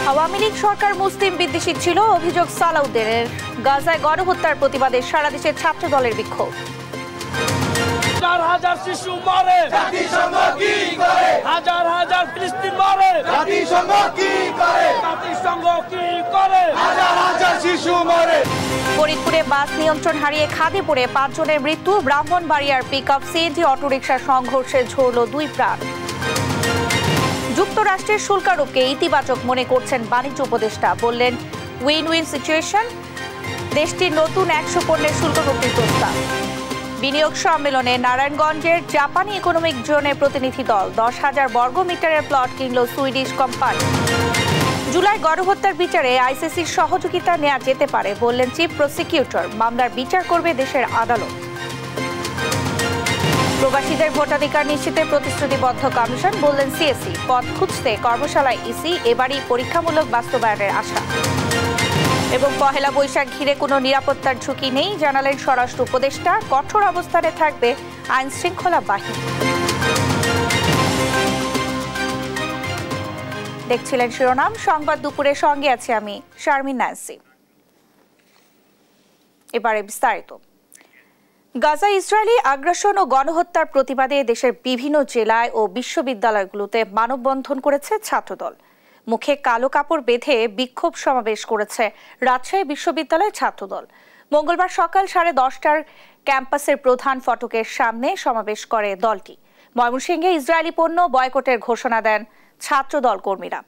আওয়ামী লীগ সরকার মুসলিম বিদ্বেষী ছিল অভিযোগ সালাউদ্দিনের। গাজায় গণহত্যার প্রতিবাদে সারা দেশে ছাত্র দলের বিক্ষোভ। হাজার হাজার শিশু মরে, জাতিসংঘ কি করে? হাজার হাজার ফিলিস্তিন মরে, জাতিসংঘ কি করে? জাতিসংঘ কি করে? হাজার হাজার শিশু মরে। ফরিদপুরে বাস নিয়ন্ত্রণ হারিয়ে খাদে পড়ে 5 জনের মৃত্যু। ব্রাহ্মণবাড়িয়ার পিকআপ সিএনজি অটোরিকশার সংঘর্ষে ঝরল 2 প্রাণ। যুক্তরাষ্ট্রের শুল্কারোপকে ইতিবাচক মনে করছেন বাণিজ্য উপদেষ্টা। বললেন উইন উইন সিচুয়েশন। দেশটির নতুন 100 পণ্যের শুল্ক মুক্তির প্রস্তাব। বিনিয়োগ সম্মেলনে নারায়ণগঞ্জের জাপানি ইকোনমিক জোনের প্রতিনিধি দল 10,000 বর্গমিটারের প্লট কিনল সুইডিশ কোম্পানি। জুলাই গণহত্যার বিচারে আইসিসির সহযোগিতা নেওয়া যেতে পারে বললেন চিফ প্রসিকিউটর। মামলার বিচার করবে দেশের আদালত। প্রবাসীদের ভোটাধিকার নিশ্চিতের প্রতিশ্রুতিবদ্ধ কমিশন বললেন সিএসি। পদ খুঁজতে কর্মশালায় ইসি, এবারই পরীক্ষামূলক বাস্তবায়নের আশা। এবং পহেলা বৈশাখ ঘিরে কোনো নিরাপত্তার ঝুঁকি নেই জানালেন স্বরাষ্ট্র উপদেষ্টা। কঠোর অবস্থানে থাকবে আইন শৃঙ্খলা বাহিনী। দেখছিলেন শিরোনাম সংবাদ দুপুরের সঙ্গে আছি আমি শারমিন নান্সি। এবারে বিস্তারিত। গাজা ইসরায়েলি আগ্রাসন ও গণহত্যার প্রতিবাদে দেশের বিভিন্ন জেলায় ও বিশ্ববিদ্যালয়গুলোতে মানববন্ধন করেছে ছাত্রদল। মুখে কালো কাপড় বেঁধে বিক্ষোভ সমাবেশ করেছে রাজশাহী বিশ্ববিদ্যালয়ের ছাত্রদল। মঙ্গলবার সকাল 10:30টার ক্যাম্পাসের প্রধান ফটকের সামনে সমাবেশ করে দলটি। ময়মনসিংহে ইসরায়েলি পণ্য বয়কটের ঘোষণা দেন ছাত্রদল কর্মীরা।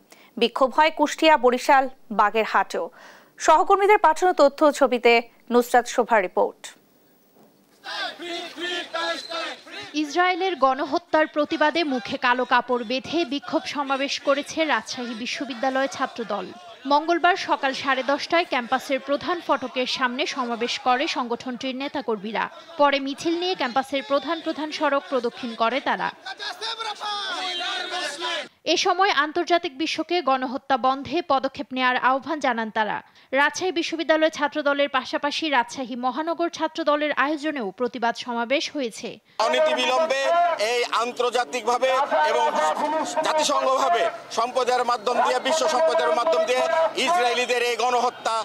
বিক্ষোভ হয় কুষ্টিয়া, বরিশাল, বাগেরহাটেও। সহকর্মীদের পাঠানো তথ্য ছবিতে নুসরাত শোভার রিপোর্ট। ইসরায়েলের গণহত্যার প্রতিবাদে মুখে কালো কাপড় বেঁধে বিক্ষোভ সমাবেশ করেছে রাজশাহী বিশ্ববিদ্যালয় ছাত্রদল। মঙ্গলবার সকাল 10:30টায় ক্যাম্পাসের প্রধান ফটকের সামনে সমাবেশ করে সংগঠনটির নেতাকর্মীরা। পরে মিছিল নিয়ে ক্যাম্পাসের প্রধান সড়ক প্রদক্ষিণ করে তারা। এ সময় আন্তর্জাতিক বিশ্বকে গণহত্যা বন্ধে পদক্ষেপ নেওয়ার আহ্বান জানান তারা। রাজশাহী বিশ্ববিদ্যালয় ছাত্রদলের পাশাপাশি রাজশাহী মহানগর ছাত্রদলের আয়োজনেও প্রতিবাদ সমাবেশ হয়েছে। অনতিবিলম্বে এই আন্তর্জাতিকভাবে এবং জাতিসংঘভাবে সম্প্রদায়ের মাধ্যম দিয়ে, বিশ্ব সম্প্রদায়ের মাধ্যম দিয়ে ইসরায়েলিদের এই গণহত্যা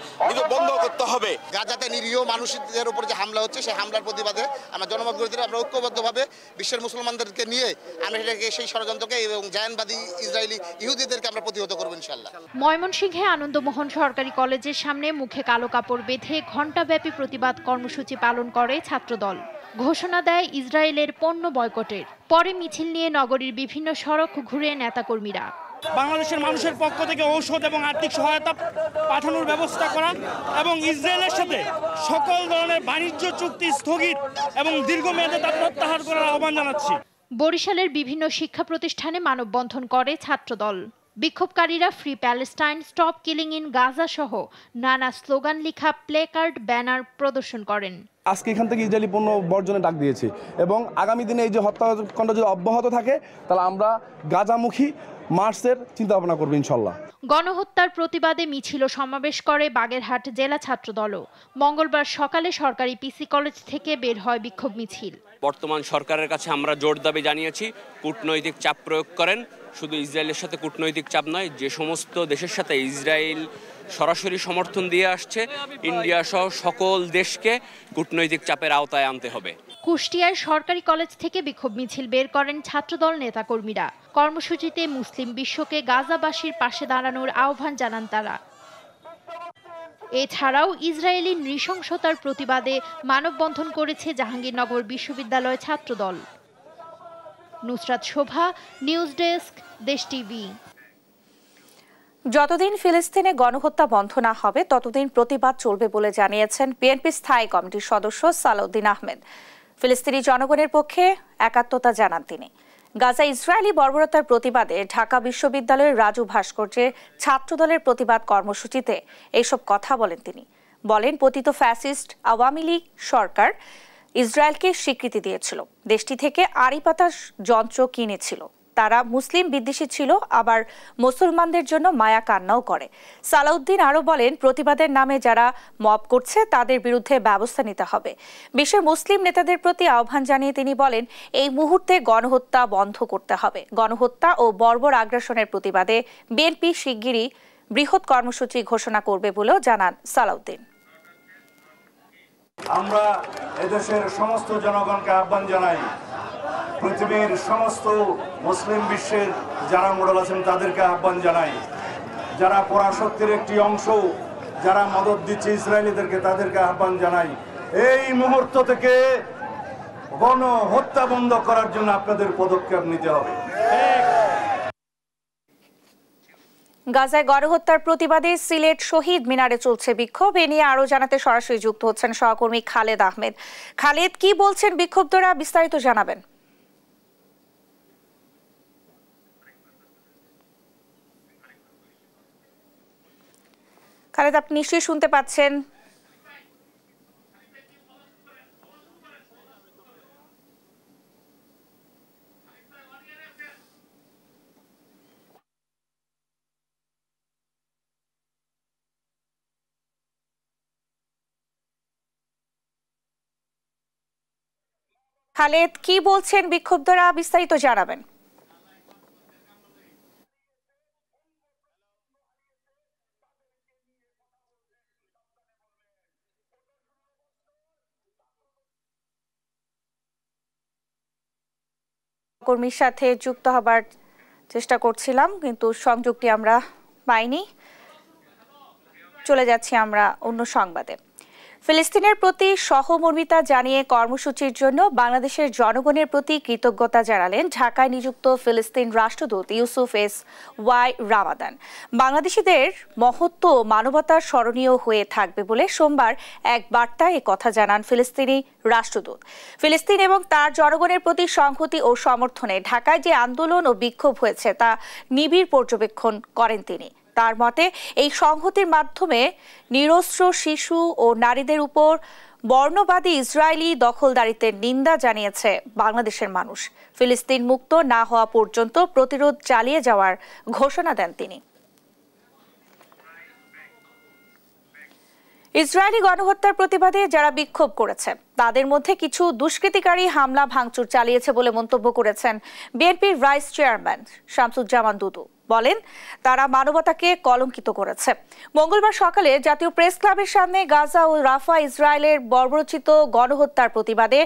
বন্ধ করতে হবে। গাজাতে নিরীহ মানুষদের উপর যে হামলা হচ্ছে সেই হামলার প্রতিবাদে আমরা জনমত গড়ে তুলে আমরা ঐক্যবদ্ধভাবে বিশ্বের মুসলমানদেরকে নিয়ে আমরা সেটাকে সেই ষড়যন্ত্রকে এবং জায়নবাদী ইসরায়েলি ইহুদিদেরকে আমরা প্রতিহত করব ইনশাআল্লাহ। ময়মনসিংহে আনন্দমোহন সরকারি কলেজের সামনে মুখে কালো কাপড় বেঁধে ঘণ্টাব্যাপী প্রতিবাদ কর্মসূচি পালন করে ছাত্রদল। ঘোষণা দেয় ইসরায়েলের পণ্য বয়কটের। পরে মিছিল নিয়ে নগরীর বিভিন্ন সড়ক ঘুরে নেতাকর্মীরা। বাংলাদেশের মানুষের পক্ষ থেকে ঔষধ এবং আর্থিক সহায়তা পাঠানোর ব্যবস্থা করা এবং ইসরায়েলের সাথে সকল ধরনের বাণিজ্য চুক্তি স্থগিত এবং দীর্ঘমেয়াদে তা প্রত্যাহার করার আহ্বান জানাচ্ছি। বরিশালের বিভিন্ন শিক্ষা প্রতিষ্ঠানে মানববন্ধন করে ছাত্রদল। বিক্ষোভকারীরা free Palestine, stop killing in Gaza সহ নানা স্লোগান লেখা প্লেকার্ড, ব্যানার প্রদর্শন করেন। আজকে এখান থেকে ইসরায়েলি পণ্য বর্জনের ডাক দিয়েছি এবং আগামী দিনে এই যে হত্যাকাণ্ড যদি অব্যাহত থাকে তাহলে আমরা গাজামুখী মার্চের চিন্তা ভাবনা করবো ইনশাল্লাহ। গণহত্যার প্রতিবাদে মিছিল ও সমাবেশ করে বাগেরহাট জেলা ছাত্রদলও। মঙ্গলবার সকালে সরকারি পিসি কলেজ থেকে বের হয় বিক্ষোভ মিছিল। বর্তমান সরকারের কাছে আমরা জোর দাবি জানিয়েছি কূটনৈতিক চাপ প্রয়োগ করেন। শুধু ইসরায়েলের সাথে কূটনৈতিক চাপ নয়, যে সমস্ত দেশের সাথে ইসরায়েল সরাসরি সমর্থন দিয়ে আসছে, ইন্ডিয়া সহ সকল দেশকে কূটনৈতিক চাপের আওতায় আনতে হবে। কুষ্টিয়ার সরকারি কলেজ থেকে বিক্ষোভ মিছিল বের করেন ছাত্রদল নেতাকর্মীরা। কর্মসূচিতে মুসলিম বিশ্বকে গাজাবাসীর পাশে দাঁড়ানোর আহ্বান জানান তারা। এছাড়াও ইসরায়েলি নৃশংসতার প্রতিবাদে মানববন্ধন করেছে জাহাঙ্গীরনগর বিশ্ববিদ্যালয় ছাত্রদল। নুসরাত শোভা, নিউজ ডেস্ক, দেশ টিভি। যতদিন ফিলিস্তিনে গণহত্যা বন্ধ না হবে ততদিন প্রতিবাদ চলবে বলে জানিয়েছেন বিএনপি স্থায়ী কমিটির সদস্য সালাউদ্দিন আহমেদ। ফিলিস্তিনি জনগণের পক্ষে একাত্মতা জানান তিনি। গাজা ইসরায়েলি বর্বরতার প্রতিবাদে ঢাকা বিশ্ববিদ্যালয়ের রাজু ভাস্কর্যের ছাত্রদলের প্রতিবাদ কর্মসূচিতে এইসব কথা বলেন তিনি। বলেন, পতিত ফ্যাসিস্ট আওয়ামী লীগ সরকার ইসরায়েলকে স্বীকৃতি দিয়েছিল, দেশটি থেকে আড়ি পাতা যন্ত্র কিনেছিল, তারা মুসলিম বিদ্বেষী ছিল, আবার মুসলমানদের জন্য মায়া কান্নাও করে। সালাউদ্দিন আরও বলেন, প্রতিবাদের নামে যারা মব করছে তাদের বিরুদ্ধে ব্যবস্থা নিতে হবে। বিশ্বের মুসলিম নেতাদের প্রতি আহ্বান জানিয়ে তিনি বলেন, এই মুহূর্তে গণহত্যা বন্ধ করতে হবে। গণহত্যা ও বর্বর আগ্রাসনের প্রতিবাদে বিএনপি শিগগিরই বৃহৎ কর্মসূচি ঘোষণা করবে বলেও জানান সালাউদ্দিন। আমরা এদেশের সমস্ত জনগণকে আহ্বান জানাই, পৃথিবীর সমস্ত মুসলিম বিশ্বের যারা মোড়ল আছেন তাদেরকে আহ্বান জানাই, যারা পরাশক্তির একটি অংশ যারা মদত দিচ্ছে ইসরায়েলিদেরকে তাদেরকে আহ্বান জানাই, এই মুহূর্ত থেকে গণহত্যা বন্ধ করার জন্য আপনাদের পদক্ষেপ নিতে হবে। গাজায় গণহত্যার প্রতিবাদে সিলেট শহীদ মিনারে চলছে বিক্ষোভ। এ নিয়ে আরো জানাতে সরাসরি যুক্ত হচ্ছেন সহকর্মী খালেদ আহমেদ। খালেদ, কি বলছেন বিক্ষোভকারীরা, বিস্তারিত জানাবেন। খালেদ, আপনি নিশ্চয়ই শুনতে পাচ্ছেন। খালেদ, কি বলছেন বিক্ষোভকারীরা, বিস্তারিত জানাবেন। কর্মীর সাথে যুক্ত হবার চেষ্টা করছিলাম, কিন্তু সংযোগটি আমরা পাইনি। চলে যাচ্ছি আমরা অন্য সংবাদে। ফিলিস্তিনের প্রতি সহমর্মিতা জানিয়ে কর্মসূচির জন্য বাংলাদেশের জনগণের প্রতি কৃতজ্ঞতা জানালেন ঢাকায় নিযুক্ত ফিলিস্তিন রাষ্ট্রদূত ইউসুফ এস ওয়াই রামাদান। বাংলাদেশিদের মহত্ব ও মানবতার স্মরণীয় হয়ে থাকবে বলে সোমবার এক বার্তায় কথা জানান ফিলিস্তিনি রাষ্ট্রদূত। ফিলিস্তিন এবং তার জনগণের প্রতি সংহতি ও সমর্থনে ঢাকায় যে আন্দোলন ও বিক্ষোভ হয়েছে তা নিবিড় পর্যবেক্ষণ করেন তিনি। তার মতে এই সংহতির মাধ্যমে নিরস্ত্র শিশু ও নারীদের উপর বর্ণবাদী ইসরায়েলি দখলদারিত্বের নিন্দা জানিয়েছে বাংলাদেশের মানুষ। ফিলিস্তিন মুক্ত না হওয়া পর্যন্ত প্রতিরোধ চালিয়ে যাওয়ার ঘোষণা দেন তিনি। ইসরায়েলি গণহত্যার প্রতিবাদে যারা বিক্ষোভ করেছে তাদের মধ্যে কিছু দুষ্কৃতিকারী হামলা ভাঙচুর চালিয়েছে বলে মন্তব্য করেছেন বিএনপির ভাইস চেয়ারম্যান শামসুজ্জামান দুদু। বলেন, তারা মানবতাকে কলঙ্কিত করেছে। মঙ্গলবার সকালে জাতীয় প্রেস ক্লাবের সামনে গাজা ও রাফা ইসরায়েলের বর্বরোচিত গণহত্যার প্রতিবাদে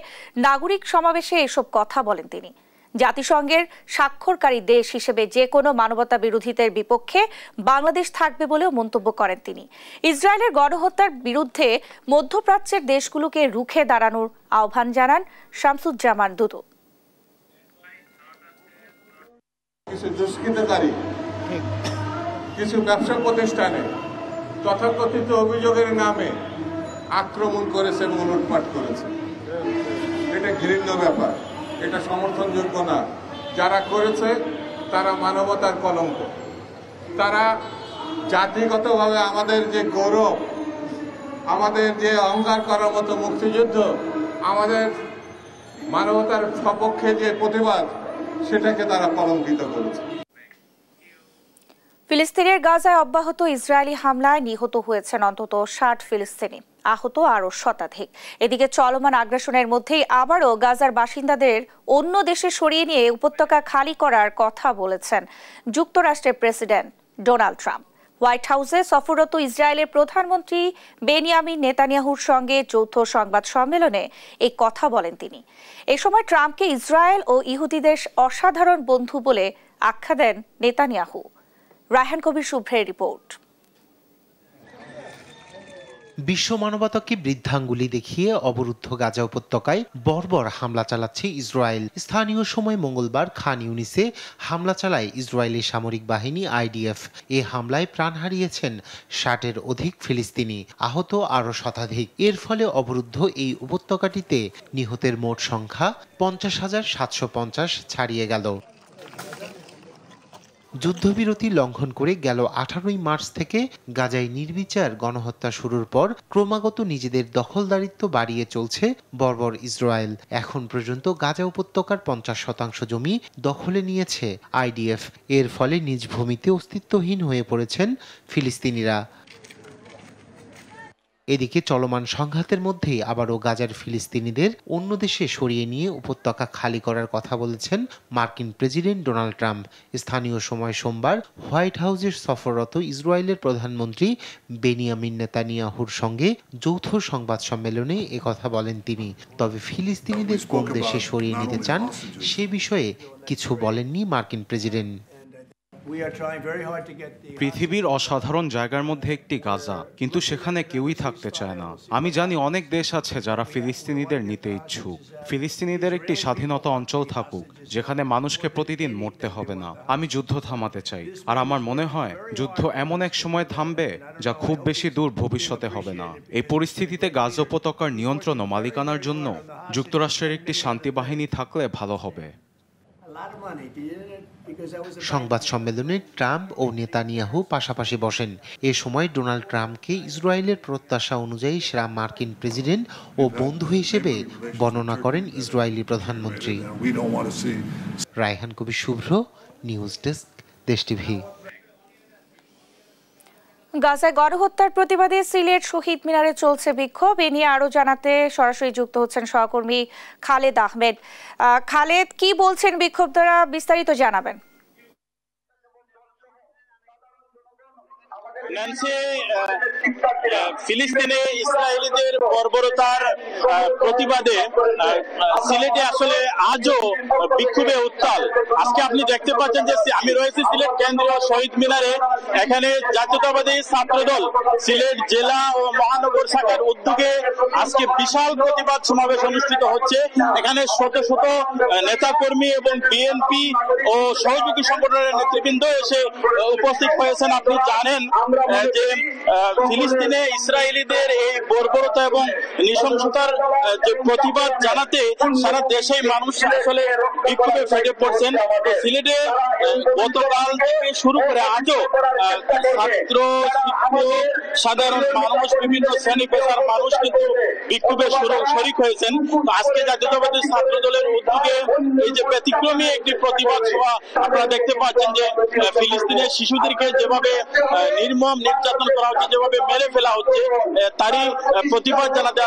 নাগরিক সমাবেশে এসব কথা বলেন তিনি। জাতিসংঘের স্বাক্ষরকারী দেশ হিসেবে যে কোনো মানবতা বিরোধীদের বিপক্ষে বাংলাদেশ থাকবে বলেও মন্তব্য করেন তিনি। ইসরায়েলের গণহত্যার বিরুদ্ধে মধ্যপ্রাচ্যের দেশগুলোকে রুখে দাঁড়ানোর আহ্বান জানান শামসুজ্জামান দুদু। কিছু দুষ্কৃতকারী কিছু ব্যবসা প্রতিষ্ঠানে তথাকথিত অভিযোগের নামে আক্রমণ করেছে এবং লুটপাট করেছে। এটা ঘৃণ্য ব্যাপার, এটা সমর্থনযোগ্য না। যারা করেছে তারা মানবতার কলঙ্ক। তারা জাতিগতভাবে আমাদের যে গৌরব, আমাদের যে অহংকার করার মতো মুক্তিযুদ্ধ, আমাদের মানবতার সপক্ষে যে প্রতিবাদ, সেটাকে তারা কলঙ্কিত করেছে। ফিলিস্তিনের গাজায় অব্যাহত ইসরায়েলি হামলায় নিহত হয়েছেন অন্তত ৬০ ফিলিস্তিনি, আহত আরও শতাধিক। এদিকে চলমান আগ্রাসনের মধ্যেই আবারও গাজার বাসিন্দাদের অন্য দেশে সরিয়ে নিয়ে উপত্যকা খালি করার কথা বলেছেন যুক্তরাষ্ট্রের প্রেসিডেন্ট ডোনাল্ড ট্রাম্প। হোয়াইট হাউসে সফররত ইসরায়েলের প্রধানমন্ত্রী বেনিয়ামিন নেতানিয়াহুর সঙ্গে যৌথ সংবাদ সম্মেলনে এই কথা বলেন তিনি। এ সময় ট্রাম্পকে ইসরায়েল ও ইহুদিদের অসাধারণ বন্ধু বলে আখ্যা দেন নেতানিয়াহু। রায়হান কবির শুভ্রের রিপোর্ট। বিশ্ব মানবতাকে বৃদ্ধাঙ্গুলি দেখিয়ে অবরুদ্ধ গাজা উপত্যকায় বর্বর হামলা চালাচ্ছে ইসরায়েল। স্থানীয় সময় মঙ্গলবার খান ইউনিসে হামলা চালায় ইসরায়েলি সামরিক বাহিনী আইডিএফ। এ হামলায় প্রাণ হারিয়েছেন ৬০-এর অধিক ফিলিস্তিনি, আহত আরও শতাধিক। এর ফলে অবরুদ্ধ এই উপত্যকাটিতে নিহতের মোট সংখ্যা ৫০,৭৫০ ছাড়িয়ে গেল। যুদ্ধবিরতি লঙ্ঘন করে গেল ১৮ই মার্চ থেকে গাজায় নির্বিচার গণহত্যা শুরুর পর ক্রমাগত নিজেদের দখলদারিত্ব বাড়িয়ে চলছে বর্বর ইসরায়েল। এখন পর্যন্ত গাজা উপত্যকার ৫০% জমি দখলে নিয়েছে আইডিএফ। এর ফলে নিজ ভূমিতে অস্তিত্বহীন হয়ে পড়েছেন ফিলিস্তিনিরা। এদিকে চলমান সংঘাতের মধ্যেই আবারও গাজার ফিলিস্তিনিদের অন্য দেশে সরিয়ে নিয়ে উপত্যকা খালি করার কথা বলেছেন মার্কিন প্রেসিডেন্ট ডোনাল্ড ট্রাম্প। স্থানীয় সময় সোমবার হোয়াইট হাউসের সফররত ইসরায়েলের প্রধানমন্ত্রী বেনিয়ামিন নেতানিয়াহুর সঙ্গে যৌথ সংবাদ সম্মেলনে একথা বলেন তিনি। তবে ফিলিস্তিনিদের কোন দেশে সরিয়ে নিতে চান সে বিষয়ে কিছু বলেননি মার্কিন প্রেসিডেন্ট। পৃথিবীর অসাধারণ জায়গার মধ্যে একটি গাজা, কিন্তু সেখানে কেউই থাকতে চায় না। আমি জানি অনেক দেশ আছে যারা ফিলিস্তিনিদের নিতে ইচ্ছুক। ফিলিস্তিনিদের একটি স্বাধীনতা অঞ্চল থাকুক যেখানে মানুষকে প্রতিদিন মরতে হবে না। আমি যুদ্ধ থামাতে চাই, আর আমার মনে হয় যুদ্ধ এমন এক সময় থামবে যা খুব বেশি দূর ভবিষ্যতে হবে না। এই পরিস্থিতিতে গাজা উপত্যকার নিয়ন্ত্রণ ও মালিকানার জন্য যুক্তরাষ্ট্রের একটি শান্তি বাহিনী থাকলে ভালো হবে। সংবাদ সম্মেলনে ট্রাম্প ও নেতানিয়াহু পাশাপাশি বসেন। এ সময় ডোনাল্ড ট্রাম্পকে ইসরায়েলের প্রত্যাশা অনুযায়ী সেরা মার্কিন প্রেসিডেন্ট ও বন্ধু হিসেবে বর্ণনা করেন ইসরায়েলি প্রধানমন্ত্রী। রায়হান কবির শুভ্র, নিউজ ডেস্ক, দেশ টিভি। গাজায় গণহত্যার প্রতিবাদে সিলেট শহীদ মিনারে চলছে বিক্ষোভ। এ নিয়ে আরো জানাতে সরাসরি যুক্ত হচ্ছেন সহকর্মী খালেদ আহমেদ। খালেদ, কি বলছেন বিক্ষোভকারীরা, বিস্তারিত জানাবেন। ফিলিস্তিনে ইসরায়েলিদের বর্বরতার প্রতিবাদে সিলেটে আসলে আজও বিক্ষোভে উত্তাল। আজকে আপনি দেখতে পাচ্ছেন যে আমি রয়েছি সিলেট কেন্দ্রীয় শহীদ মিনারে। এখানে জাতীয়তাবাদী ছাত্রদল সিলেট জেলা ও মহানগর শাখার উদ্যোগে আজকে বিশাল প্রতিবাদ সমাবেশ অনুষ্ঠিত হচ্ছে। এখানে শত শত নেতাকর্মী এবং বিএনপি ও সহযোগী সংগঠনের নেতৃবৃন্দ এসে উপস্থিত হয়েছেন। আপনি জানেন যে ফিলিস্তিনে ইসরায়েলিদের এই বর্বরতা এবং নৃশংসতার যে প্রতিবাদ জানাতে সারা দেশে মানুষ আসলে বিক্ষোভে ফেটে পড়ছেন। সিলেটে গতকাল থেকে শুরু করে আজও ছাত্র, শিক্ষক, সাধারণ মানুষ, বিভিন্ন শ্রেণী পেশার মানুষ কিন্তু বিক্ষোভে শরিক হয়েছেন। আজকে জাতীয়তাবাদী ছাত্র দলের উদ্যোগে এই যে ব্যতিক্রমী একটি প্রতিবাদ সভা আপনারা দেখতে পাচ্ছেন যে ফিলিস্তিনের শিশুদেরকে যেভাবে নির্মম নির্যাতন করা হচ্ছে, যেভাবে মেরে ফেলা হচ্ছে, তারই প্রতিবাদ জানাতে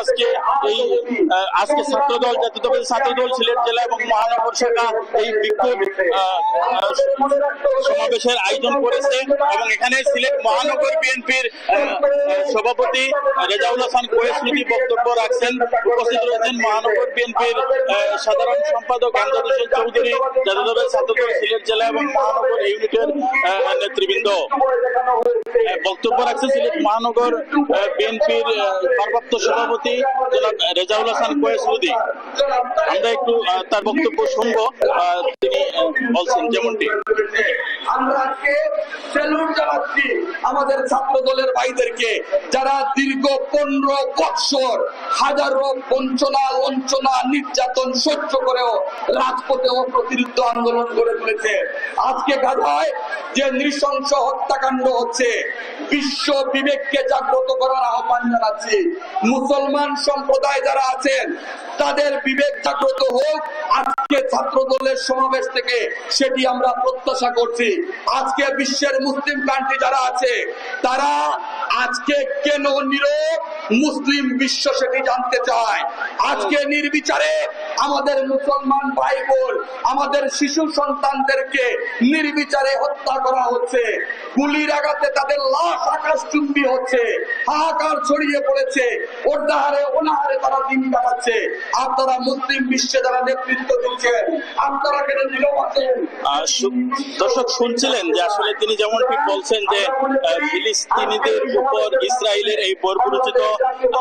আজকে ছাত্রদল, জাতীয়তাবাদী ছাত্রদল সিলেট জেলা এবং মহানগর শাখা এই বিক্ষোভ সমাবেশের আয়োজন করেছে। এবং এখানে সিলেট মহানগর বিএনপির সভাপতি রেজাউল হাসান কোয়েসুদি বক্তব্য রাখছেন। উপস্থিত রয়েছেন মহানগর বিএনপির সাধারণ সম্পাদক আমজাদ হোসেন চৌধুরী, জাতীয়তাবাদী ছাত্রদল সিলেট জেলা এবং মহানগর ইউনিটের নেতৃবৃন্দ। বক্তব্য রাখছেন সিলেট মহানগর বিএনপির ভারপ্রাপ্ত সভাপতি জনাব রেজাউল হাসান কোয়েসুদি। আমরা একটু তার বক্তব্য শুনবো। তিনি বলছেন যেমনটি, আমরা আজকে স্যালুট জানাচ্ছি আমাদের ছাত্র দলের ভাইদেরকে, যারা দীর্ঘ 15 বছর হাজারো বঞ্চনা, লঞ্চনা, নির্যাতন সহ্য করেও রাজপথে অপ্রতিরোধ আন্দোলন গড়ে তুলেছে। আজকে গাজায় যে নৃশংস হত্যাকাণ্ড হচ্ছে, বিশ্ব বিবেককে জাগ্রত করার আহ্বান জানাচ্ছি। মুসলমান সম্প্রদায় যারা আছেন তাদের বিবেক জাগ্রত হোক। আজকে ছাত্র দলের সমাবেশ থেকে সেটি আমরা প্রত্যাশা করছি। আজকে বিশ্বের মুসলিম কান্ট্রি যারা আছে তারা আজকে কেন নীরব, মুসলিম বিশ্ব সেটি জানতে চায়। আজকে নির্বিচারে আমাদের মুসলমান ভাই বোন, আমাদের শিশু সন্তানদেরকে নির্বিচারে হত্যা করা হচ্ছে। গুলির আঘাতে তাদের লাশ আকাশচুম্বী হচ্ছে, হাহাকার ছড়িয়ে পড়েছে, অর্ধাহারে অনাহারে তারা দিন কাটাচ্ছে। আপনারা মুসলিম বিশ্বে যারা নেতৃত্ব দিচ্ছেন, আপনারা কেন নীরব আছেন? দর্শক শুনছিলেন যে আসলে তিনি যেমনটি বলছেন যে ফিলিস্তিনিদের উপর ইসরায়েলের এই বর্বরোচিত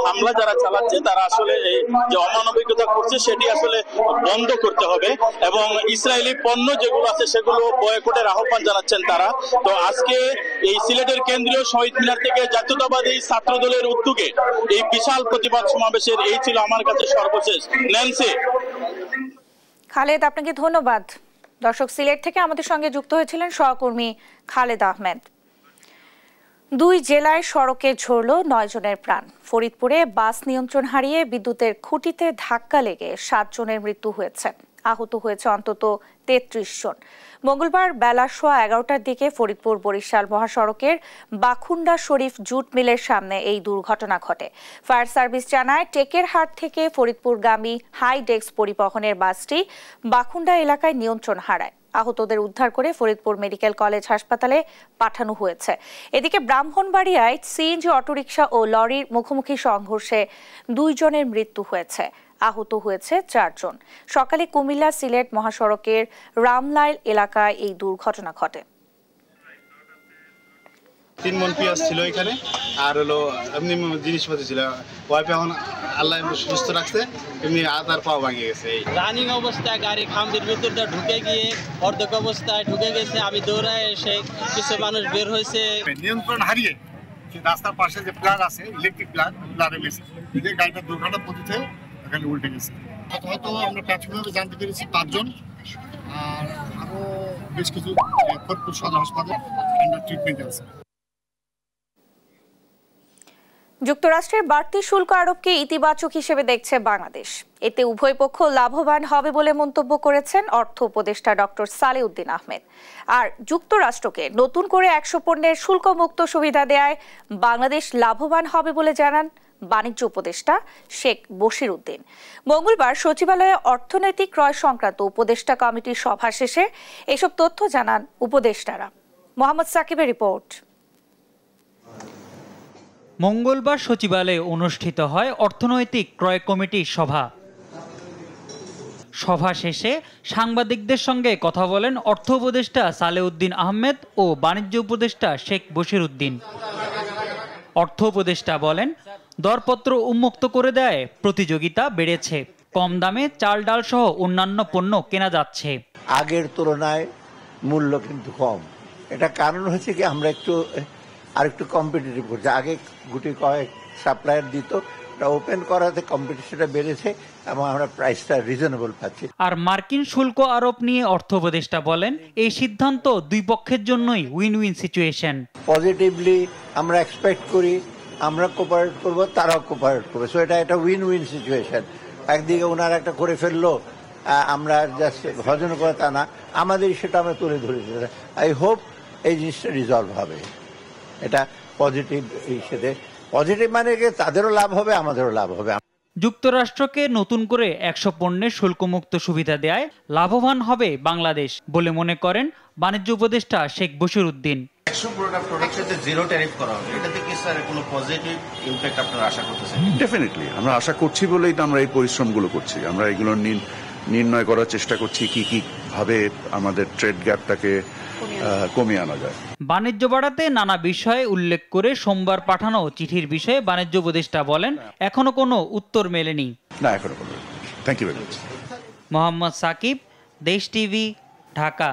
হামলা যারা চালাচ্ছে তারা আসলে এই যে অমানবিকতা করছে সেটি আসলে বন্ধ করতে হবে এবং ইসরায়েলি পণ্য যেগুলো আছে সেগুলো বয়কটের আহ্বান জানাচ্ছেন তারা। তো আজকে এই সিলেটের কেন্দ্রীয় শহীদ মিনার থেকে জাতীয়তাবাদী ছাত্র দলের উদ্যোগে এই বিশাল প্রতিবাদ সমাবেশের এই ছিল আমার কাছে সর্বশেষ। ন্যান্সি। খালেদ, আপনাকে ধন্যবাদ। দর্শক, সিলেট থেকে আমাদের সঙ্গে যুক্ত হয়েছিলেন সহকর্মী খালেদ আহমেদ। 2 জেলায় সড়কে ঝরল 9 জনের প্রাণ। ফরিদপুরে বাস নিয়ন্ত্রণ হারিয়ে বিদ্যুতের খুঁটিতে ধাক্কা লেগে 7 জনের মৃত্যু হয়েছে। আহত হয়েছে অন্তত ৩৩ জন। মঙ্গলবার বেলা 11:15টার দিকে ফরিদপুর বরিশাল মহাসড়কের বাখুন্ডা শরীফ জুট মিলের সামনে এই দুর্ঘটনা ঘটে। ফায়ার সার্ভিস জানায়, টেকেরহাট থেকে ফরিদপুরগামী হাই ডেক্স পরিবহনের বাসটি বাখুন্ডা এলাকায় নিয়ন্ত্রণ হারায়। আহতদের উদ্ধার করে ফরিদপুর মেডিকেল কলেজ হাসপাতালে পাঠানো হয়েছে। এদিকে ব্রাহ্মণবাড়িয়ায় সিএনজি অটোরিকশা ও লরির মুখোমুখি সংঘর্ষে 2 জনের মৃত্যু হয়েছে, আহত হয়েছে 4 জন। সকালে কুমিল্লা সিলেট মহাসড়কের রামলাইল এলাকায় এই দুর্ঘটনা ঘটে। 3 মণ পেঁয়াজ ছিল এখানে, আর হলো এমনি জিনিসপত্র ছিল। ওয়াইফে এখন আল্লাহ সুস্থ রাখছে, এমনি আদার পাও ভাঙে গেছে। রানিং অবস্থায় গাড়ি খাম্বির ভিতরটা ঢুকে গিয়ে অর্ধেক অবস্থায় ঢুকে গেছে। আমি দৌড়ায় এসে কিছু মানুষ বের হয়েছে। নিয়ন্ত্রণ হারিয়ে রাস্তার পাশে যে প্লাগ আছে, ইলেকট্রিক প্লাগে গেছে, গাড়িটা দুর্ঘটনা পথে এখানে উল্টে গেছে। হয়তো আমরা প্রাথমিকভাবে জানতে পেরেছি 5 জন, আর আরো বেশ কিছু ফরিদপুর সদর হাসপাতালে ট্রিটমেন্টে আছে। যুক্তরাষ্ট্রের বাড়তি শুল্ক আরোপকে ইতিবাচক হিসেবে দেখছে বাংলাদেশ। এতে উভয় পক্ষ লাভবান হবে বলে মন্তব্য করেছেন অর্থ উপদেষ্টা ডক্টর সালেউদ্দিন আহমেদ। আর যুক্তরাষ্ট্রকে নতুন করে 100 পণ্যের শুল্কমুক্ত সুবিধা দেয়ায় বাংলাদেশ লাভবান হবে বলে জানান বাণিজ্য উপদেষ্টা শেখ বশির উদ্দিন। মঙ্গলবার সচিবালয়ে অর্থনৈতিক ক্রয় সংক্রান্ত উপদেষ্টা কমিটির সভা শেষে এসব তথ্য জানান উপদেষ্টারা। মোহাম্মদ সাকিবের রিপোর্ট। মঙ্গলবার সচিবালয়ে অনুষ্ঠিত হয় অর্থনৈতিক ক্রয় কমিটির সভা। সভা শেষে সাংবাদিকদের সঙ্গে কথা বলেন অর্থ উপদেষ্টা সালেউদ্দিন আহমেদ ও বাণিজ্য উপদেষ্টা শেখ বশির উদ্দিন। অর্থ উপদেষ্টা বলেন, দরপত্র উন্মুক্ত করে দেয় প্রতিযোগিতা বেড়েছে, কম দামে চাল ডাল সহ অন্যান্য পণ্য কেনা যাচ্ছে। আগের তুলনায় মূল্য কিন্তু কম। এটা কারণ হচ্ছে কি, আমরা আরেকটু কম্পিটিটিভ করছে। আগে গুটি কয়েক সাপ্লায়ার দিত, ওপেন করাতে কম্পিটিশনটা বেড়েছে এবং আমরা প্রাইসটা রিজনেবল পাচ্ছি। আর মার্কিন শুল্ক আরোপ নিয়ে অর্থ উপদেষ্টা বলেন, এই সিদ্ধান্ত দুই পক্ষের জন্যই উইন উইন সিচুয়েশন। পজিটিভলি আমরা এক্সপেক্ট করি, আমরা কোঅপারেট করব, তারাও কোঅপারেট করবে। সো এটা একটা উইন উইন সিচুয়েশন। একদিকে ওনারা একটা করে ফেললো, আমরা জাস্ট ভজন করে তা না, আমাদের সেটা আমরা তুলে ধরেছি। আই হোপ এই জিনিসটা রিজলভ হবে। এটা পজিটিভ হিসেবে, পজিটিভ মানে তাদেরও লাভ হবে, আমাদেরও লাভ হবে। যুক্তরাষ্ট্রকে নতুন করে 100 পণ্যের শুল্কমুক্ত সুবিধা দেয় লাভবান হবে বাংলাদেশ বলে মনে করেন বাণিজ্য উপদেষ্টা শেখ বশির উদ্দিন। 100 প্রোডাক্টে জিরো ট্যারিফ করা হবে, এটাতে কি স্যার কোনো পজিটিভ ইমপ্যাক্ট আপনারা আশা করতেছেন? ডেফিনেটলি আমরা আশা করছি বলেই তো আমরা এই পরিশ্রমগুলো করছি। আমরা এগুলো নির্ণয় করার চেষ্টা করছি কি ভাবে আমাদের ট্রেড গ্যাপটাকে কমিয়ে আনা যায়। বাণিজ্য বাড়াতে নানা বিষয়ে উল্লেখ করে সোমবার পাঠানো চিঠির বিষয়ে বাণিজ্য উপদেষ্টা বলেন, এখনো কোনো উত্তর মেলেনি। না, এখনো কোনো। Thank you very much. Mohammad Sakib, Desh TV, Dhaka.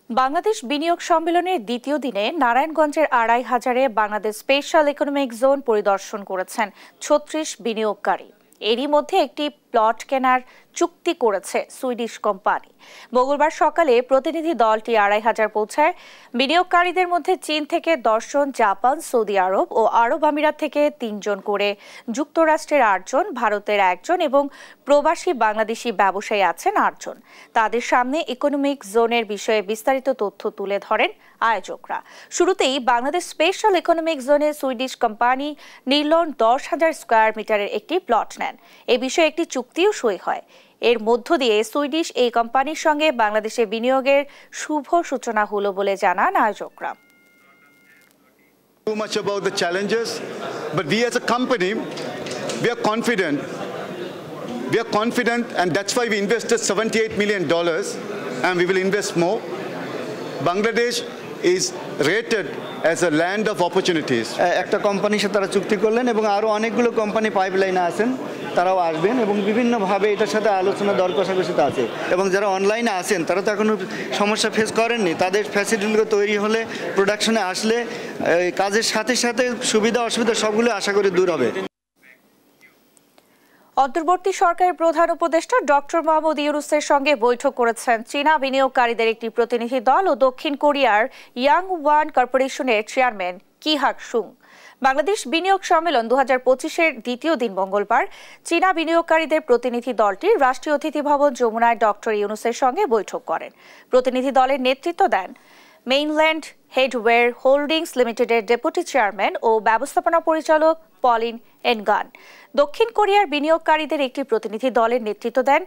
Bangladesh বিনিয়োগ সম্মেলনের দ্বিতীয় দিনে নারায়ণগঞ্জের 2500-এ বাংলাদেশ স্পেশাল ইকোনমিক জোন পরিদর্শন করেছেন 36 বিনিয়োগকারী। এরই মধ্যে একটি প্লট কেনার চুক্তি করেছে সুইডিশ কোম্পানি। মঙ্গলবার সকালে প্রতিনিধি দলটি 2500 পৌঁছায়। বিনিয়োগকারীদের মধ্যে চীন থেকে 10 জন, জাপান, সৌদি আরব ও আরব আমিরাত থেকে 3 জন করে, যুক্তরাষ্ট্রের 8 জন, ভারতের 1 জন এবং প্রবাসী বাংলাদেশি ব্যবসায়ী আছেন 8 জন। তাদের সামনে ইকোনমিক জোনের বিষয়ে বিস্তারিত তথ্য তুলে ধরেন আয়োজকরা। শুরুতেই বাংলাদেশ স্পেশাল ইকোনমিক জোনে সুইডিশ কোম্পানি নির্লন 10,000 স্কয়ার মিটারের একটি প্লট নেন। এ বিষয়ে একটি চুক্তিও সই হয়। এর মধ্য দিয়ে সুইডিশ এই কোম্পানির সঙ্গে বাংলাদেশে বিনিয়োগের শুভ সূচনা হলো বলে জানান আয়োজকরা। Too much about the challenges, but we as a company, we are confident, and that's why we invested $78 million, and we will invest more. Bangladesh is rated as a land of opportunities. একটা কোম্পানির সাথে তারা চুক্তি করলেন এবং আরো অনেকগুলো company পাইপলাইনে আছেন, তারাও আসবেন এবং বিভিন্নভাবে এটার সাথে আলোচনা দর কষাকষিতে আছে। এবং যারা অনলাইনে আছেন তারা তো এখনো সমস্যা ফেস করেননি, তাদের ফ্যাসিলিটিগুলো তৈরি হলে, প্রোডাকশনে আসলে কাজের সাথে সাথে সুবিধা অসুবিধা সবগুলো আশা করি দূর হবে। অন্তর্বর্তী সরকারের প্রধান উপদেষ্টা ডক্টর মোহাম্মদ ইউনুসের সঙ্গে বৈঠক করেছেন চীনা বিনিয়োগকারীদের একটি প্রতিনিধি দল ও দক্ষিণ কোরিয়ার ইয়াংওয়ান কর্পোরেশনের চেয়ারম্যান কি হাক সুং। বাংলাদেশ বিনিয়োগ সম্মেলন 2025-এর দ্বিতীয় দিন মঙ্গলবার চীনা বিনিয়োগকারীদের প্রতিনিধি দলটি রাষ্ট্রীয় অতিথি ভবন যমুনায় ডক্টর ইউনূসের সঙ্গে বৈঠক করেন। প্রতিনিধি দলের নেতৃত্ব দেন মেইনল্যান্ড হেডওয়্যার হোল্ডিংস লিমিটেডের ডেপুটি চেয়ারম্যান ও ব্যবস্থাপনা পরিচালক পলিন এনগান। দক্ষিণ কোরিয়ার বিনিয়োগকারীদের একটি প্রতিনিধি দলের নেতৃত্ব দেন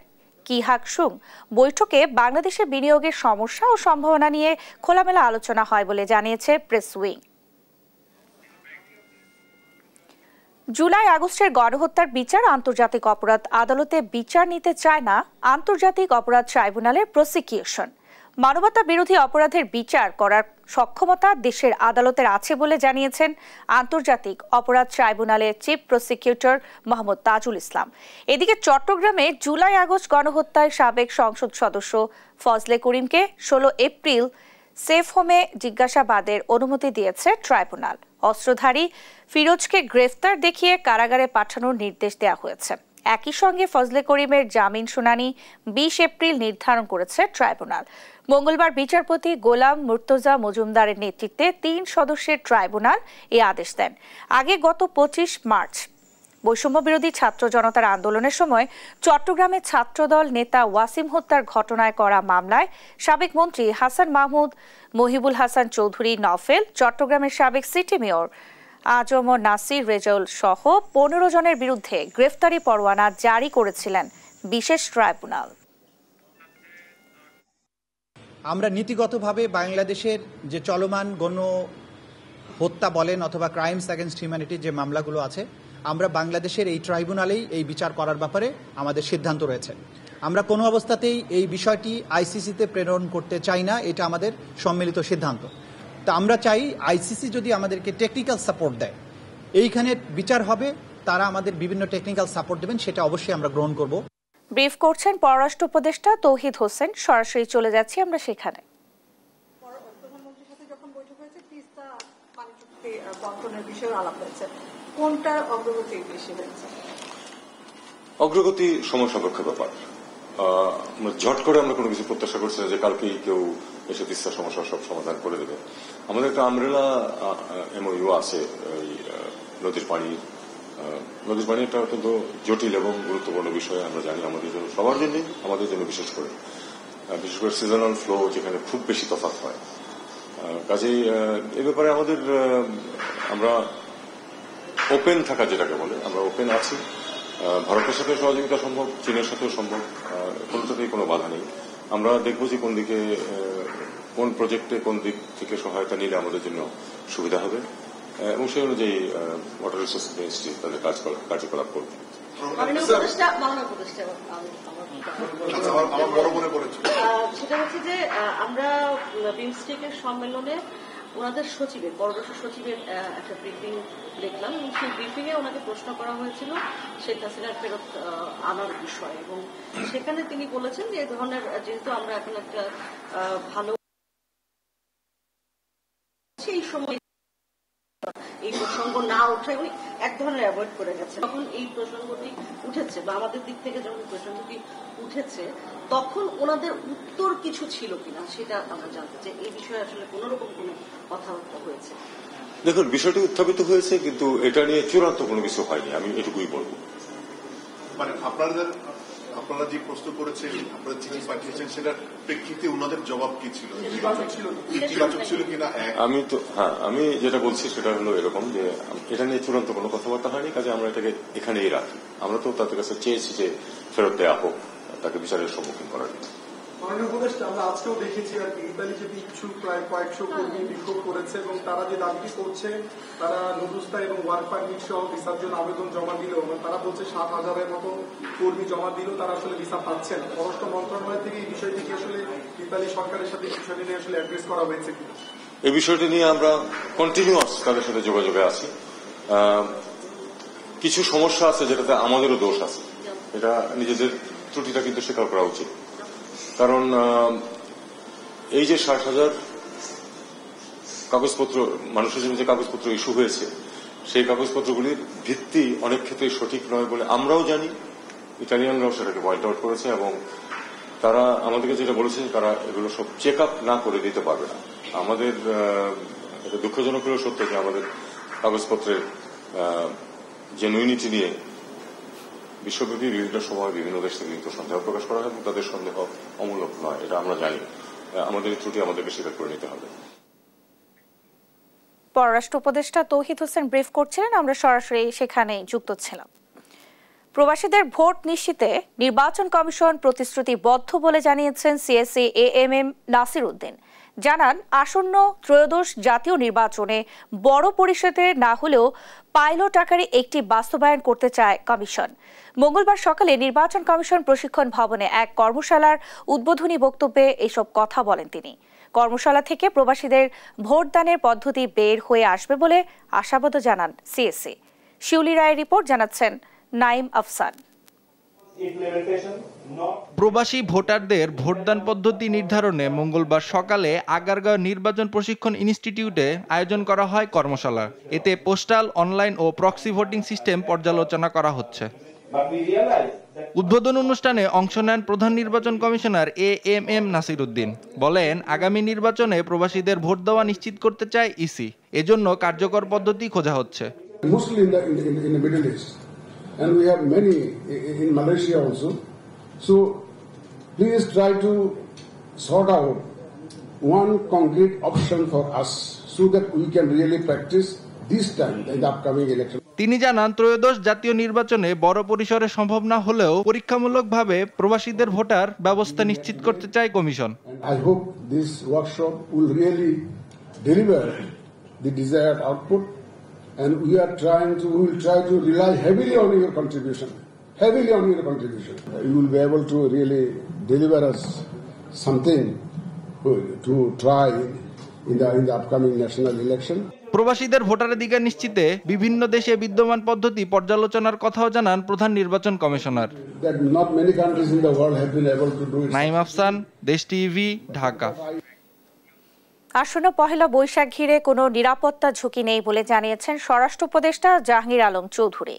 কি হাক সুং। বৈঠকে বাংলাদেশের বিনিয়োগের সমস্যা ও সম্ভাবনা নিয়ে খোলামেলা আলোচনা হয় বলে জানিয়েছে প্রেস উইং। জুলাই আগস্টের গণহত্যার বিচার আন্তর্জাতিক অপরাধ আদালতে বিচার নিতে চায় না আন্তর্জাতিক অপরাধ ট্রাইব্যুনালের প্রসিকিউশন। মানবতা বিরোধী অপরাধের বিচার করার সক্ষমতা দেশের আদালতের আছে বলে জানিয়েছেন আন্তর্জাতিক অপরাধ ট্রাইব্যুনালের চিফ প্রসিকিউটর মোহাম্মদ তাজুল ইসলাম। এদিকে চট্টগ্রামে জুলাই আগস্ট গণহত্যায় সাবেক সংসদ সদস্য ফজলে করিমকে 16 এপ্রিল সেফ হোমে জিজ্ঞাসাবাদের অনুমতি দিয়েছে ট্রাইব্যুনাল। অস্ত্রধারী ফিরোজকে গ্রেফতার দেখিয়ে কারাগারে পাঠানোর নির্দেশ দেওয়া হয়েছে। একই সঙ্গে ফজলে করিমের জামিন শুনানি 20 এপ্রিল নির্ধারণ করেছে ট্রাইব্যুনাল। মঙ্গলবার বিচারপতি গোলাম মুর্তজা মজুমদারের নেতৃত্বে 3 সদস্যের ট্রাইব্যুনাল এই আদেশ দেন। আগে গত 25 মার্চ বৈষম্য বিরোধী ছাত্র জনতার আন্দোলনের সময় চট্টগ্রামে ছাত্রদল নেতা ওয়াসিম হত্যার ঘটনায় করা মামলায় সাবেক মন্ত্রী হাসান মাহমুদ, মহিবুল হাসান চৌধুরী নফেল, চট্টগ্রামের সাবেক সিটি মেয়র আজম নাসির রেজাউল সহ 15 জনের বিরুদ্ধে গ্রেফতারি পরোয়ানা জারি করেছিলেন বিশেষ ট্রাইব্যুনাল। আমরা নীতিগতভাবে বাংলাদেশের যে চলমান গণ হত্যা বলেন অথবা ক্রাইমস অ্যাগেনস্ট হিউম্যানিটি যে মামলাগুলো আছে, আমরা বাংলাদেশের এই ট্রাইব্যুনালেই এই বিচার করার ব্যাপারে আমাদের সিদ্ধান্ত রয়েছে। আমরা কোনো অবস্থাতেই এই বিষয়টি আইসিসিতে প্রেরণ করতে চাই না, এটা আমাদের সম্মিলিত সিদ্ধান্ত। তো আমরা চাই আইসিসি যদি আমাদেরকে টেকনিক্যাল সাপোর্ট দেয়, এইখানে বিচার হবে, তারা আমাদের বিভিন্ন টেকনিক্যাল সাপোর্ট দেবেন, সেটা অবশ্যই আমরা গ্রহণ করব। ব্রিফ করছেন পররাষ্ট্র উপদেষ্টা তৌহিদ হোসেন। সরাসরি চলে যাচ্ছি আমরা সেখানে। প্রধানমন্ত্রীর সাথে যখন বৈঠক হয়েছে তিস্তা পানি চুক্তি বন্টনের বিষয়ে আলাপ হয়েছে, কোনটার অগ্রগতি বেশি হয়েছে? অগ্রগতি সময় সাপেক্ষ ব্যাপার। ঝট করে আমরা কোনো কিছু প্রত্যাশা করছি না যে কালকেই কেউ এসে তিস্তা সমস্যার সব সমাধান করে দেবে। আমাদের একটা আমরেলা এমওইউ আছে নদীর পানি একটা অত্যন্ত জটিল এবং গুরুত্বপূর্ণ বিষয় আমরা জানি আমাদের জন্য, সবার জন্য, আমাদের জন্য বিশেষ করে সিজনাল ফ্লো যেখানে খুব বেশি তফাৎ হয়। কাজেই এ ব্যাপারে আমরা ওপেন থাকা যেটাকে বলে, আমরা ওপেন আছি। ভারতের সাথে সহযোগিতা সম্ভব, চীনের সাথেও সম্ভব, কোনোটাতেই কোনো বাধা নেই। আমরা দেখব যে কোন দিকে, কোন প্রজেক্টে কোন দিক থেকে সহায়তা নিলে আমাদের জন্য সুবিধা হবে এবং সেই অনুযায়ী ওয়াটার রিসোর্স মিনিস্ট্রি তাদের কার্যকলাপ করবে। সেটা হচ্ছে যে আমরা বিমস্টেকের সম্মেলনে ওনাদের সচিবের, পররাষ্ট্র সচিবের একটা ব্রিফিং দেখলাম এবং সেই ব্রিফিং এ ওনাকে প্রশ্ন করা হয়েছিল শেখ হাসিনার ফেরত আনার বিষয়, এবং সেখানে তিনি বলেছেন যে এই ধরনের, যেহেতু আমরা এখন একটা ভালো সেই সময় এই প্রসঙ্গ না উঠে উনি এক ধরনের অ্যাভয়েড করে গেছেন। যখন এই প্রসঙ্গটি উঠেছে বা আমাদের দিক থেকে যখন প্রসঙ্গটি উঠেছে, তখন ওনাদের উত্তর কিছু ছিল কিনা সেটা আমরা জানতে চাই। এই বিষয়ে আসলে কোন রকম কোনো কথাবার্তা হয়েছে? দেখুন, বিষয়টি উত্থাপিত হয়েছে, কিন্তু এটা নিয়ে চূড়ান্ত কোনো কিছু হয়নি, আমি এটুকুই বলবো। মানে আপনারা যে প্রশ্ন করেছেন, আপনারা চিঠি পাঠিয়েছেন, সেটার প্রেক্ষিতে ওনাদের জবাব কি ছিল? ইতিবাচক ছিল কিনা? আমি যেটা বলছি সেটা হলো এরকম যে এটা নিয়ে চূড়ান্ত কোনো কথাবার্তা হয়নি, কাজে আমরা এটাকে এখানেই রাখি। আমরা তো তাদের কাছে চেয়েছি যে ফেরত দেওয়া হোক, তাকে বিচারের সম্মুখীন করার জন্য। মাননীয় উপদেষ্টা, আমরা আজকেও দেখেছি আর কি, ইতালি যে ইচ্ছুক প্রায় কয়েকশো কর্মী বিক্ষোভ করেছে এবং তারা যে দাবিটি করছে, তারা নুরুস্তা এবং ওয়ার্ক পারমিট সহ ভিসার জন্য আবেদন জমা দিলেও, তারা বলছে 7,000-এর মতো কর্মী জমা দিলেও তারা আসলে ভিসা পাচ্ছে না। পররাষ্ট্র মন্ত্রণালয় থেকে এই বিষয়টি কি আসলে ইতালি সরকারের সাথে বিষয়টি নিয়ে আসলে অ্যাড্রেস করা হয়েছে কিনা? এই বিষয়টি নিয়ে আমরা কন্টিনিউয়াস তাদের সাথে যোগাযোগে আছি। কিছু সমস্যা আছে যেটাতে আমাদেরও দোষ আছে, এটা নিজেদের ত্রুটিটা কিন্তু স্বীকার করা উচিত। কারণ এই যে 60,000 কাগজপত্র, মানুষের জন্য যে কাগজপত্র ইস্যু হয়েছে, সেই কাগজপত্রগুলির ভিত্তি অনেক ক্ষেত্রে সঠিক নয় বলে আমরাও জানি, ইটালিয়ানরাও সেটাকে পয়েন্ট আউট করেছে এবং তারা আমাদেরকে যেটা বলেছে, তারা এগুলো সব চেক আপ না করে দিতে পারবে না। আমাদের এটা দুঃখজনক হলেও সত্য যে আমাদের কাগজপত্রের জেনুইনিটি নিয়ে বিশ্বব্যাপী বিভিন্ন সময় বিভিন্ন দেশ থেকে কিন্তু সন্দেহ প্রকাশ করা হয় এবং তাদের সন্দেহ অমূলক নয়, এটা আমরা জানি। আমাদের ত্রুটি আমাদেরকে স্বীকার করে নিতে হবে। পররাষ্ট্র উপদেষ্টা তৌহিদ হোসেন ব্রিফ করছিলেন, আমরা সরাসরি সেখানে যুক্ত ছিলাম। প্রবাসীদের ভোট নিশ্চিতে নির্বাচন কমিশন প্রতিশ্রুতিবদ্ধ বলে জানিয়েছেন সিএসি এএমএম নাসির উদ্দিন। জানান, আসন্ন ত্রয়োদশ জাতীয় নির্বাচনে বড় পরিসরে না হলেও পাইলট আকারে একটি বাস্তবায়ন করতে চায় কমিশন। মঙ্গলবার সকালে নির্বাচন কমিশন প্রশিক্ষণ ভবনে এক কর্মশালার উদ্বোধনী বক্তব্যে এসব কথা বলেন তিনি। কর্মশালা থেকে প্রবাসীদের ভোটদানের পদ্ধতি বের হয়ে আসবে বলে আশাবাদ জানান সিএসি। শিউলি রায়ের রিপোর্ট, জানাচ্ছেন নাইম আফসান। প্রবাসী ভোটারদের ভোটদান পদ্ধতি নির্ধারণে মঙ্গলবার সকালে আগারগাঁও নির্বাচন প্রশিক্ষণ ইনস্টিটিউটে আয়োজন করা হয় কর্মশালা। এতে পোস্টাল, অনলাইন ও প্রক্সি ভোটিং সিস্টেম পর্যালোচনা করা হচ্ছে। উদ্বোধন অনুষ্ঠানে অংশ নেন প্রধান নির্বাচন কমিশনার এএমএম নাসির উদ্দিন। বলেন, আগামী নির্বাচনে প্রবাসীদের ভোট দেওয়া নিশ্চিত করতে চায় ইসি, এজন্য কার্যকর পদ্ধতি খোঁজা হচ্ছে। And we have many in Malaysia also. So please try to sort out one concrete option for us so that we can really practice this time in the upcoming election. তিনি জানান, ত্রয়োদশ জাতীয় নির্বাচনে বড় পরিসরে সম্ভব না হলেও পরীক্ষামূলকভাবে প্রবাসীদের ভোটার ব্যবস্থা নিশ্চিত করতে চায় commission. I hope this workshop will really deliver the desired output. And we will try to rely heavily on your contribution. You will be able to really deliver us something to try in the upcoming national election. প্রবাসীদের ভোটাধিকার নিশ্চিতে বিভিন্ন দেশে বিদ্যমান পদ্ধতি পর্যালোচনার কথাও জানান প্রধান নির্বাচন commissioner. Not many countries in the world have been able to do it. Naim Afsan, Desh TV, Dhaka. আসন্ন পহেলা বৈশাখ ঘিরে কোনো নিরাপত্তা ঝুঁকি নেই বলে জানিয়েছেন স্বরাষ্ট্র উপদেষ্টা জাহাঙ্গীর আলম চৌধুরী।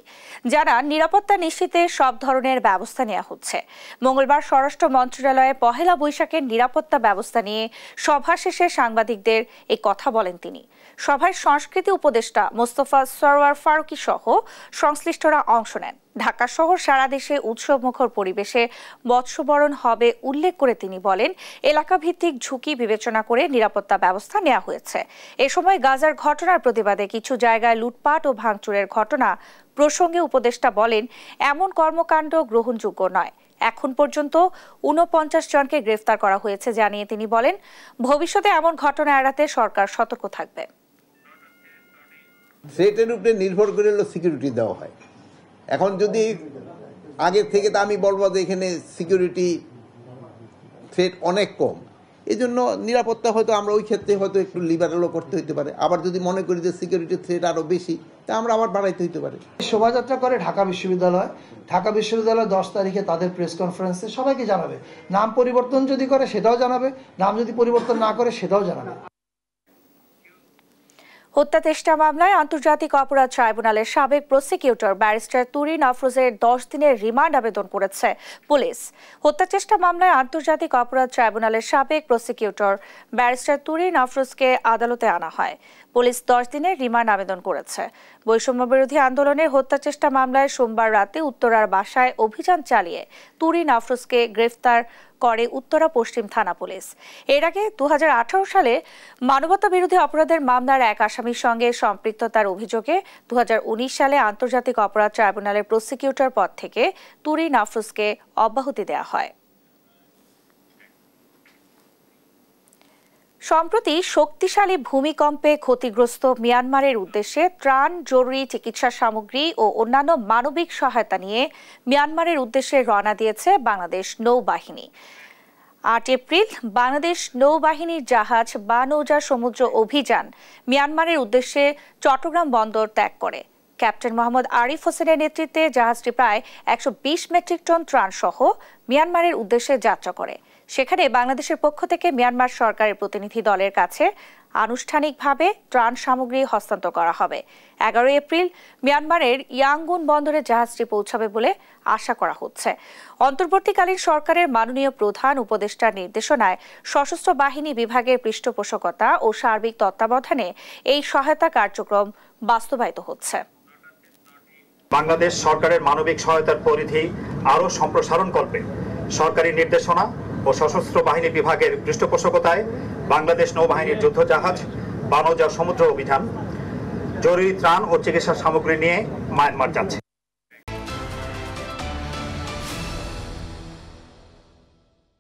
জানান, নিরাপত্তা নিশ্চিতে সব ধরনের ব্যবস্থা নেওয়া হচ্ছে। মঙ্গলবার স্বরাষ্ট্র মন্ত্রণালয়ে পহেলা বৈশাখের নিরাপত্তা ব্যবস্থা নিয়ে সভা শেষে সাংবাদিকদের এই কথা বলেন তিনি। সভায় সংস্কৃতি উপদেষ্টা মোস্তফা সরওয়ার ফারুকী সহ সংশ্লিষ্টরা অংশ নেন। ঢাকা শহর সারা দেশে উৎসবমুখর পরিবেশে বর্ষবরণ হবে উল্লেখ করে তিনি বলেন, এলাকা ভিত্তিক ঝুঁকি বিবেচনা করে নিরাপত্তা ব্যবস্থা নেওয়া হয়েছে। এ সময় গাজার ঘটনার প্রতিবাদে কিছু জায়গায় লুটপাট ও ভাঙচুরের ঘটনা প্রসঙ্গে উপদেষ্টা বলেন, এমন কর্মকাণ্ড গ্রহণযোগ্য নয়। এখন পর্যন্ত ৪৯ জনকে গ্রেফতার করা হয়েছে জানিয়ে তিনি বলেন, ভবিষ্যতে এমন ঘটনা এড়াতে সরকার সতর্ক থাকবে। সেটার উপরে নির্ভর করে সিকিউরিটি দেওয়া হয়। এখন যদি আগের থেকে, তা আমি বলবো যে এখানে সিকিউরিটি থ্রেট অনেক কম, এই জন্য নিরাপত্তা হয়তো আমরা ওই ক্ষেত্রে হয়তো একটু লিবারেলও করতে হতে পারে। আবার যদি মনে করি যে সিকিউরিটি থ্রেট আরও বেশি, তা আমরা আবার বাড়াইতে হতে পারে। শোভাযাত্রা করে ঢাকা বিশ্ববিদ্যালয় 10 তারিখে তাদের প্রেস কনফারেন্সে সবাইকে জানাবে। নাম পরিবর্তন যদি করে সেটাও জানাবে, নাম যদি পরিবর্তন না করে সেটাও জানাবে। হত্যা চেষ্টা মামলায় আন্তর্জাতিক অপরাধ ট্রাইব্যুনালের সাবেক প্রসিকিউটর ব্যারিস্টার তুরিন আফরোজের 10 দিনের রিমান্ড আবেদন করেছে পুলিশ। হত্যা চেষ্টা মামলায় আন্তর্জাতিক অপরাধ ট্রাইব্যুনালের সাবেক প্রসিকিউটর ব্যারিস্টার তুরিন আফরোজকে আদালতে আনা হয়। পুলিশ 10 দিনের রিমান্ড আবেদন করেছে। বৈষম্য বিরোধী আন্দোলনের হত্যা চেষ্টা মামলায় সোমবার রাতে উত্তরার বাসায় অভিযান চালিয়ে তুরিন আফরোজকে গ্রেফতার করে উত্তরা পশ্চিম থানা পুলিশ। এর আগে 2018 সালে মানবতা বিরোধী অপরাধের মামলার এক আসামির সঙ্গে সম্পৃক্ততার অভিযোগে 2019 সালে আন্তর্জাতিক অপরাধ ট্রাইব্যুনালের প্রসিকিউটর পদ থেকে তুরিন আফরোজকে অব্যাহতি দেওয়া হয়। সম্প্রতি শক্তিশালী ভূমিকম্পে ক্ষতিগ্রস্ত মিয়ানমারের উদ্দেশ্যে ত্রাণ, জরুরি চিকিৎসা সামগ্রী ও অন্যান্য মানবিক সহায়তা নিয়ে মিয়ানমারের উদ্দেশ্যে রওনা দিয়েছে বাংলাদেশ নৌবাহিনী। 8 এপ্রিল বাংলাদেশ নৌবাহিনীর জাহাজ বানৌজা সমুদ্র অভিযান মিয়ানমারের উদ্দেশ্যে চট্টগ্রাম বন্দর ত্যাগ করে। ক্যাপ্টেন মোহাম্মদ আরিফ হোসেনের নেতৃত্বে জাহাজটি প্রায় 120 মেট্রিক টন ত্রাণ সহ মিয়ানমারের উদ্দেশ্যে যাত্রা করে। সেখানে বাংলাদেশের পক্ষ থেকে মিয়ানমার সরকারের প্রতিনিধি দলের কাছে আনুষ্ঠানিকভাবে ত্রাণ সামগ্রী হস্তান্তর করা হবে। 11 এপ্রিল মিয়ানমারের ইয়াঙ্গুন বন্দরে জাহাজটি পৌঁছাবে বলে আশা করা হচ্ছে। অন্তর্বর্তীকালীন সরকারের মাননীয় প্রধান উপদেষ্টার নির্দেশনায় সশস্ত্র বাহিনী বিভাগের পৃষ্ঠপোষকতা ও সার্বিক তত্ত্বাবধানে এই সহায়তা কার্যক্রম বাস্তবায়িত হচ্ছে। বাংলাদেশ সরকারের মানবিক সহায়তার পরিধি আরও সম্প্রসারণকল্পে সরকারি নির্দেশনা ও সশস্ত্র বাহিনী বিভাগের পৃষ্ঠপোষকতায় বাংলাদেশ নৌবাহিনীর যুদ্ধজাহাজ বানৌজা সমুদ্র অভিযান জরুরি ত্রাণ ও চিকিৎসা সামগ্রী নিয়ে মায়ানমার যাচ্ছে।